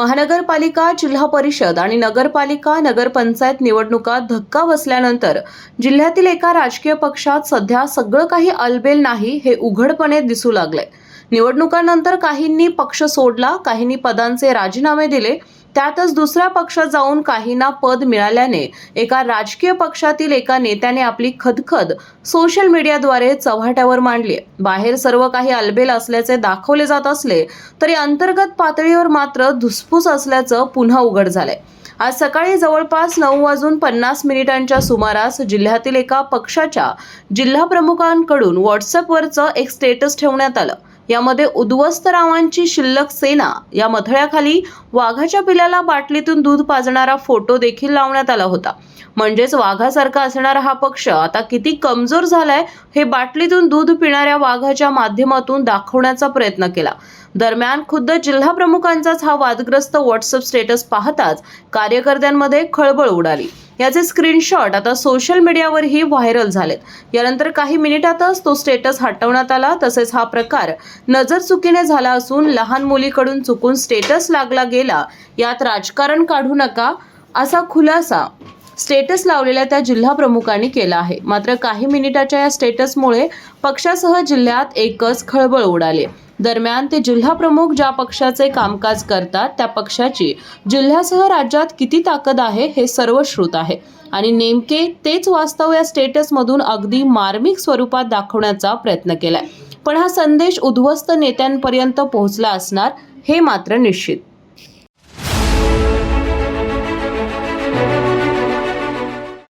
महानगरपालिका, जिल्हा परिषद आणि नगरपालिका, नगरपंचायत निवडणुकात धक्का बसल्यानंतर जिल्ह्यातील एका राजकीय पक्षात सध्या सगळं काही अलबेल नाही हे उघडपणे दिसू लागले। निवडणुकांनंतर काहींनी पक्ष सोडला, काहींनी पदांचे राजीनामे दिले। त्यातच दुसऱ्या पक्षात जाऊन काहींना पद मिळाल्याने एका राजकीय पक्षातील एका नेत्याने आपली खदखद सोशल मीडियाद्वारे चव्हाट्यावर मांडली। बाहेर सर्व काही अलबेल असल्याचे दाखवले जात असले तरी अंतर्गत पातळीवर मात्र धुसफूस असल्याचं पुन्हा उघड झालंय। आज सकाळी जवळपास 9:50 सुमारास जिल्ह्यातील एका पक्षाच्या जिल्हा प्रमुखांकडून व्हॉट्सअपवरचं एक स्टेटस ठेवण्यात आलं। यामध्ये उद्ध्वस्तरावांची शिल्लक सेना या मथळ्याखाली वाघाच्या पिल्लाला बाटलीतून दूध पाजणारा फोटो देखील लावण्यात आला होता। म्हणजेच वाघासारखा असणारा हा पक्ष आता किती कमजोर झालाय हे बाटलीतून दूध पिणाऱ्या वाघाच्या माध्यमातून दाखवण्याचा प्रयत्न केला। दरम्यान खुद्द जिल्हा प्रमुखांचाच हा वादग्रस्त व्हॉट्सअप स्टेटस पाहताच कार्यकर्त्यांमध्ये खळबळ उडाली। याचे स्क्रीनशॉट आता सोशल मीडियावरही व्हायरल झालेत। यानंतर काही मिनिटातच तो स्टेटस हटवण्यात आला। तसेच हा प्रकार नजरचुकीने झाला असून लहान मुलीकडून चुकून स्टेटस लागला गेला, यात राजकारण काढू नका असा खुलासा स्टेटस लावलेल्या त्या जिल्हा प्रमुखांनी केला आहे। मात्र काही मिनिटाच्या या स्टेटसमुळे पक्षासह जिल्ह्यात एकच खळबळ उडाली। दरम्यान ते जिल्हा प्रमुख ज्या पक्षाचे कामकाज करतात त्या पक्षाची जिल्ह्यासह राज्यात किती ताकद आहे हे सर्वश्रुत आहे आणि नेमके तेच वास्तव या स्टेटसमधून अगदी मार्मिक स्वरूपात दाखवण्याचा प्रयत्न केलाय। पण हा संदेश उद्ध्वस्त नेत्यांपर्यंत पोहोचला असणार हे मात्र निश्चित।